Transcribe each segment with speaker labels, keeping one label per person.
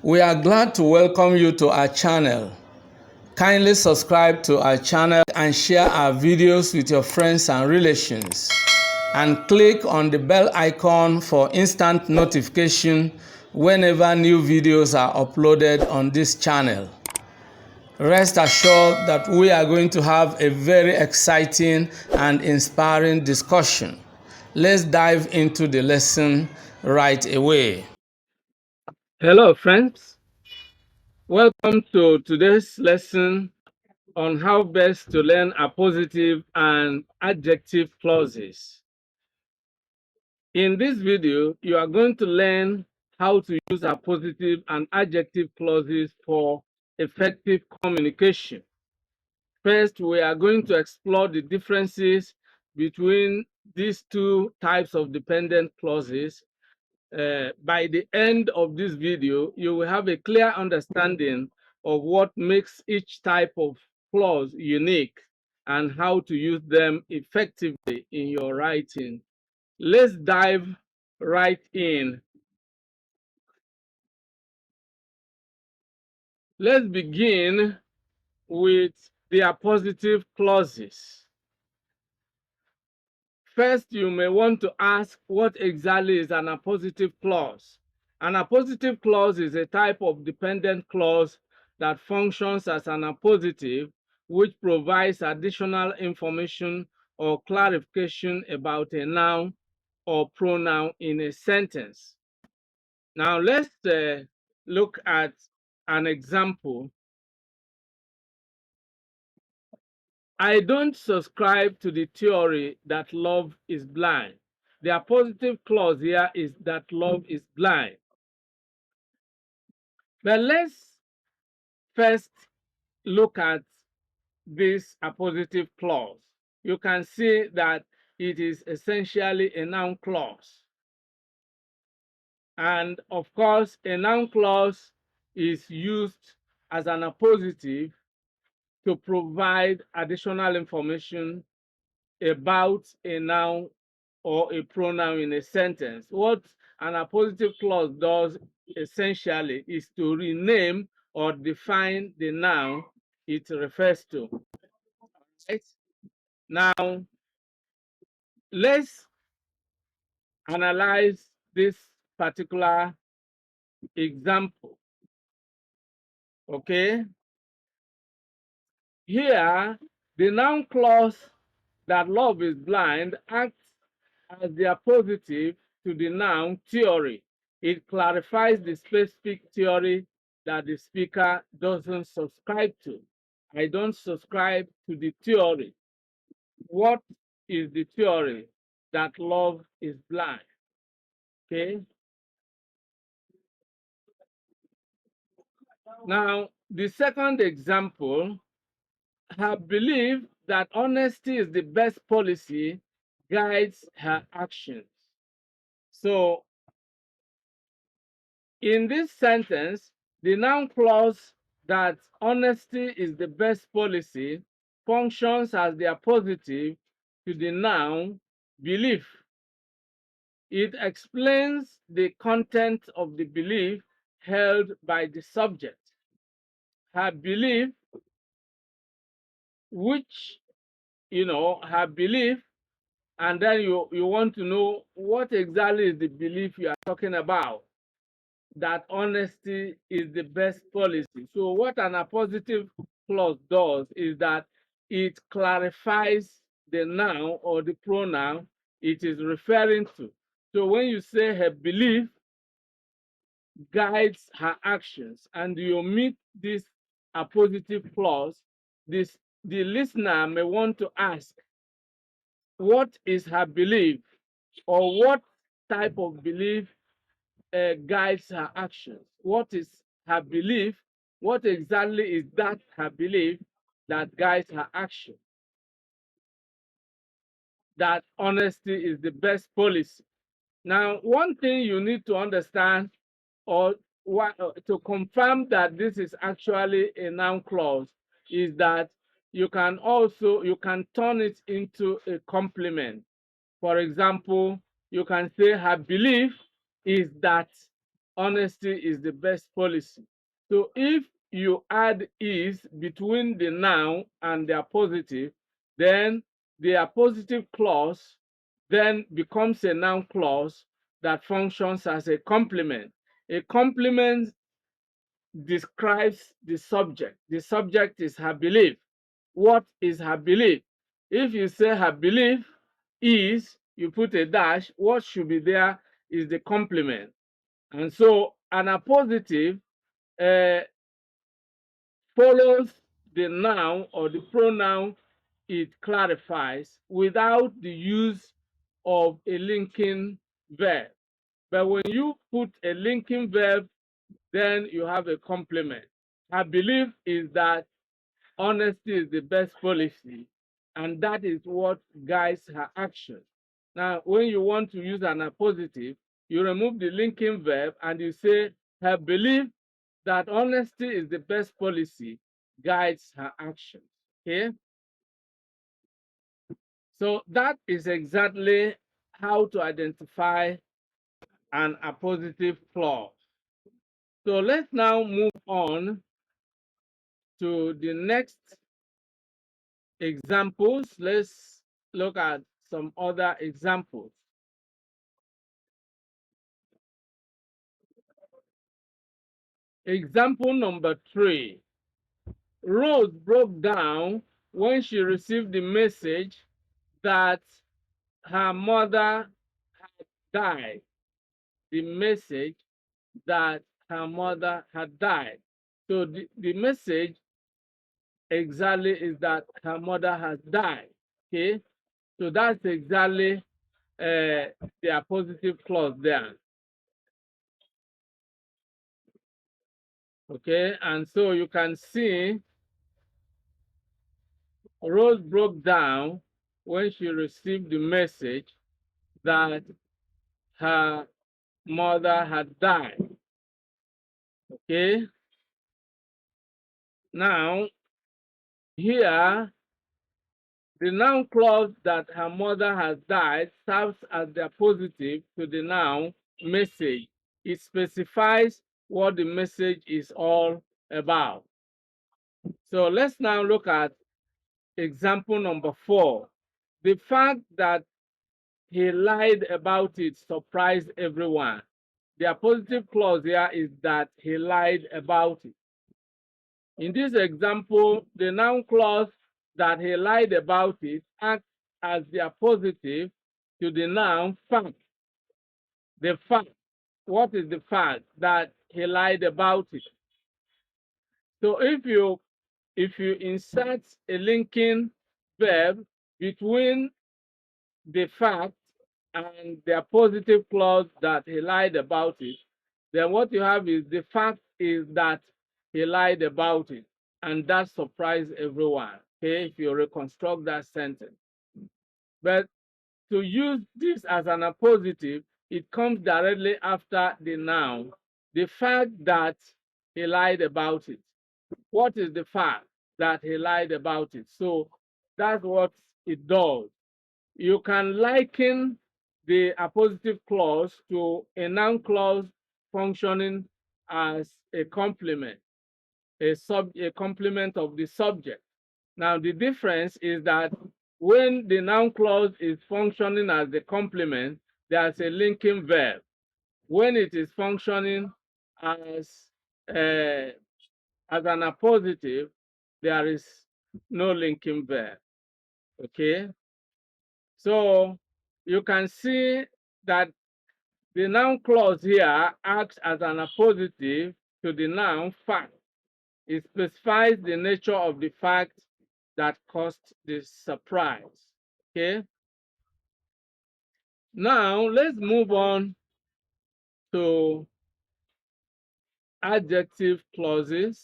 Speaker 1: We are glad to welcome you to our channel. Kindly subscribe to our channel and share our videos with your friends and relations. And click on the bell icon for instant notification whenever new videos are uploaded on this channel. Rest assured that we are going to have a very exciting and inspiring discussion. Let's dive into the lesson right away. Hello friends, welcome to today's lesson on how best to learn appositive and adjective clauses. In this video, you are going to learn how to use appositive and adjective clauses for effective communication. First, we are going to explore the differences between these two types of dependent clauses. By the end of this video, you will have a clear understanding of what makes each type of clause unique and how to use them effectively in your writing. Let's dive right in. Let's begin with the appositive clauses. First, you may want to ask what exactly is an appositive clause. An appositive clause is a type of dependent clause that functions as an appositive, which provides additional information or clarification about a noun or pronoun in a sentence. Now, let's look at an example. I don't subscribe to the theory that love is blind. The appositive clause here is that love is blind. But let's first look at this appositive clause. You can see that it is essentially a noun clause. And of course, a noun clause is used as an appositive to provide additional information about a noun or a pronoun in a sentence. What an appositive clause does essentially is to rename or define the noun it refers to. Right? Now, let's analyze this particular example. Okay? Here, the noun clause that love is blind acts as the appositive to the noun theory. It clarifies the specific theory that the speaker doesn't subscribe to. I don't subscribe to the theory. What is the theory? That love is blind. Okay. Now, the second example, her belief that honesty is the best policy guides her actions. So, in this sentence, the noun clause that honesty is the best policy functions as the appositive to the noun belief. It explains the content of the belief held by the subject. Her belief, which, her belief, and then you want to know what exactly is the belief you are talking about. That honesty is the best policy. So what an appositive clause does is that it clarifies the noun or the pronoun it is referring to. So when you say her belief guides her actions and you omit this appositive clause, the listener may want to ask, what is her belief, or what type of belief guides her actions? What is her belief? What exactly is that her belief that guides her action? That honesty is the best policy. Now, one thing you need to understand, or to confirm that this is actually a noun clause, is that you can turn it into a complement. For example, you can say her belief is that honesty is the best policy. So if you add is between the noun and the appositive, then the appositive clause then becomes a noun clause that functions as a complement. A complement describes the subject. The subject is her belief. What is her belief? If you say her belief is, you put a dash, what should be there is the complement. And so an appositive uh, follows the noun or the pronoun it clarifies without the use of a linking verb. But when you put a linking verb, then you have a complement. Her belief is that honesty is the best policy, and that is what guides her action. Now, when you want to use an appositive, you remove the linking verb and you say, her belief that honesty is the best policy guides her actions. Okay? So that is exactly how to identify an appositive clause. So let's now move on to the next examples. Let's look at some other examples. Example number 3. Rose broke down when she received the message that her mother had died. The message that her mother had died. So the message exactly is that her mother has died. Okay, so that's exactly the appositive clause there. Okay, and so you can see Rose broke down when she received the message that her mother had died. Okay, now here the noun clause that her mother has died serves as the appositive to the noun message. It specifies what the message is all about. So let's now look at example number 4. The fact that he lied about it surprised everyone. The appositive clause here is that he lied about it. In this example, the noun clause that he lied about it acts as the appositive to the noun fact. The fact. What is the fact? That he lied about it. So if you insert a linking verb between the fact and the appositive clause that he lied about it, then what you have is the fact is that he lied about it, and that surprised everyone. Okay, if you reconstruct that sentence. But to use this as an appositive, it comes directly after the noun. The fact that he lied about it. What is the fact that he lied about it? So that's what it does. You can liken the appositive clause to a noun clause functioning as a complement, a complement of the subject. Now, the difference is that when the noun clause is functioning as the complement, there's a linking verb. When it is functioning as uh, as an appositive, there is no linking verb. Okay, so you can see that the noun clause here acts as an appositive to the noun fact. It specifies the nature of the fact that caused the surprise. Okay, now let's move on to adjective clauses.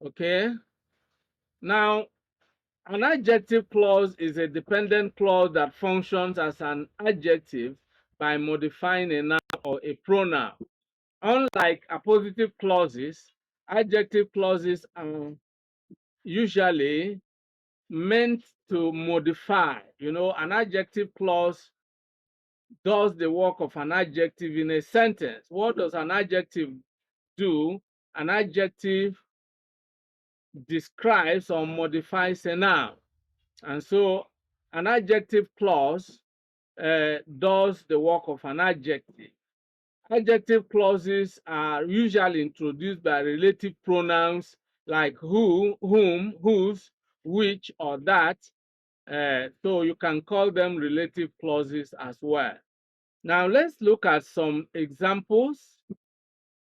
Speaker 1: Okay, now an adjective clause is a dependent clause that functions as an adjective by modifying a noun or a pronoun. Unlike appositive clauses, adjective clauses are usually meant to modify. You know, an adjective clause does the work of an adjective in a sentence. What does an adjective do? An adjective describes or modifies a noun. And so an adjective clause does the work of an adjective. Adjective clauses are usually introduced by relative pronouns like who, whom, whose, which, or that. So you can call them relative clauses as well. Now let's look at some examples.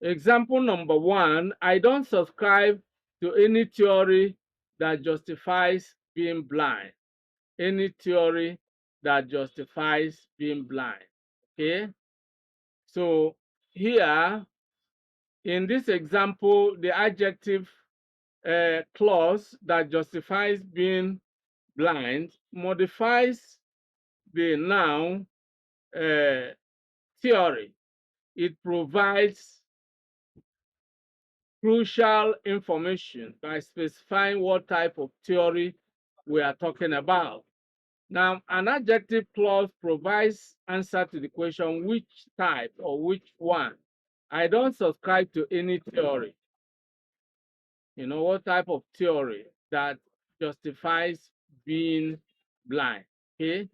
Speaker 1: Example number one, I don't subscribe to any theory that justifies being blind. Any theory that justifies being blind. Okay, so here in this example, the adjective clause that justifies being blind modifies the noun theory. It provides crucial information by specifying what type of theory we are talking about. Now, an adjective clause provides answer to the question which type or which one. I don't subscribe to any theory. You know, what type of theory that justifies being blind. Okay.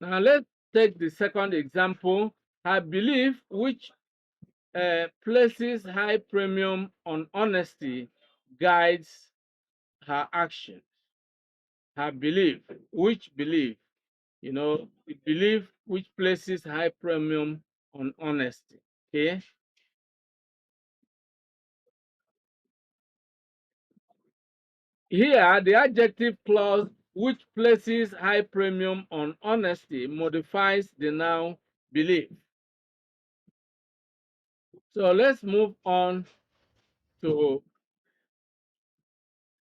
Speaker 1: Now let's take the second example. I believe which places high premium on honesty guides her actions. Her belief, which belief, you know, belief which places high premium on honesty. Okay. Here, the adjective clause which places high premium on honesty modifies the noun belief. So let's move on to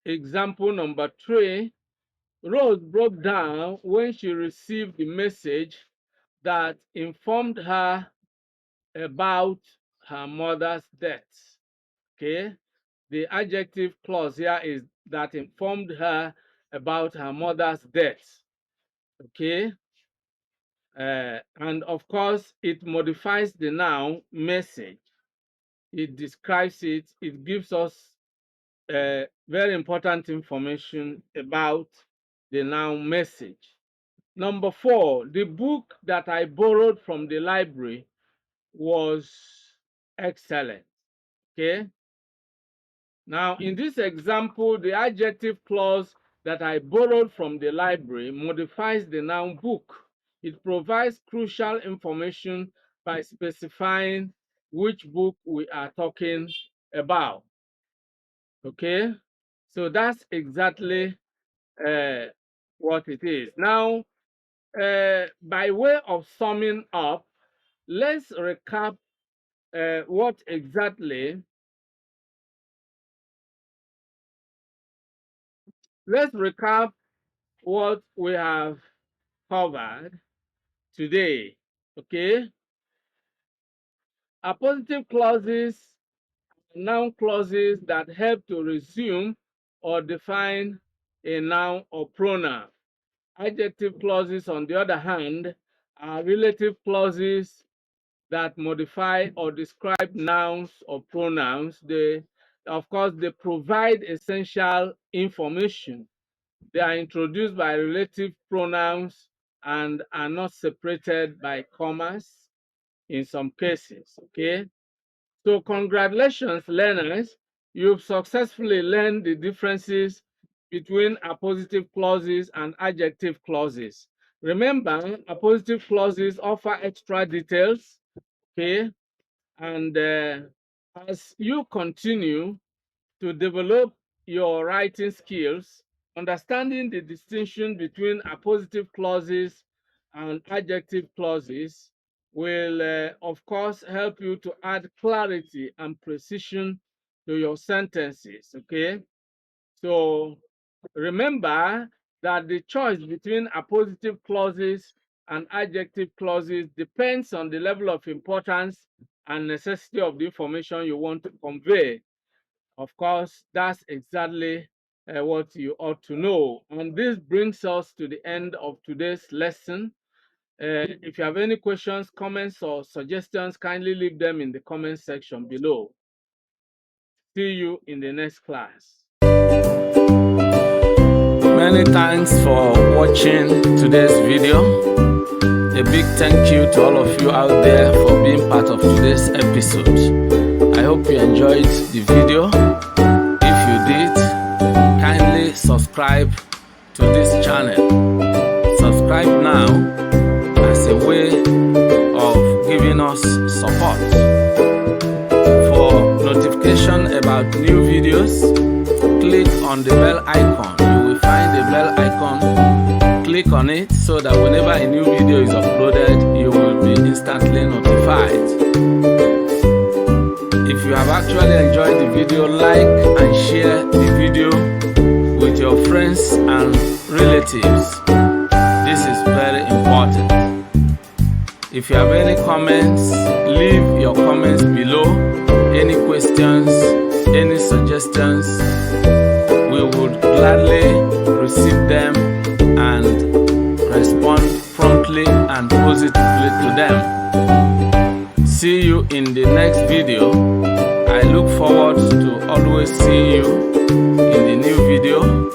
Speaker 1: example number 3. Rose broke down when she received the message that informed her about her mother's death. Okay, the adjective clause here is that informed her about her mother's death. Okay, and of course, it modifies the noun message. It describes it, it gives us very important information about the noun message. Number 4, the book that I borrowed from the library was excellent. Okay. Now, in this example, the adjective clause that I borrowed from the library modifies the noun book. It provides crucial information by specifying which book we are talking about. Okay, so that's exactly what it is. Now, by way of summing up, let's recap what exactly. Let's recap what we have covered today. Okay, appositive clauses, noun clauses that help to resume or define a noun or pronoun. Adjective clauses, on the other hand, are relative clauses that modify or describe nouns or pronouns. Of course, they provide essential information. They are introduced by relative pronouns and are not separated by commas in some cases. Okay, so congratulations, learners. You've successfully learned the differences between appositive clauses and adjective clauses. Remember, appositive clauses offer extra details. Okay, and as you continue to develop your writing skills, understanding the distinction between appositive clauses and adjective clauses will, of course, help you to add clarity and precision to your sentences. Okay, so remember that the choice between appositive clauses and adjective clauses depends on the level of importance and necessity of the information you want to convey. Of course, that's exactly what you ought to know. And this brings us to the end of today's lesson. If you have any questions, comments, or suggestions, kindly leave them in the comment section below. See you in the next class. Many thanks for watching today's video. A big thank you to all of you out there for being part of today's episode. I hope you enjoyed the video. If you did, kindly subscribe to this channel. Subscribe now as a way of giving us support. For notification about new videos, click on the bell icon. You will find the bell icon. Click on it so that whenever a new video is uploaded, you will be instantly notified. If you have actually enjoyed the video, like and share the video with your friends and relatives. This is very important. If you have any comments, leave your comments below. Any questions, any suggestions, we would gladly receive them and respond promptly and positively to them. See you in the next video. I look forward to always seeing you in the new video.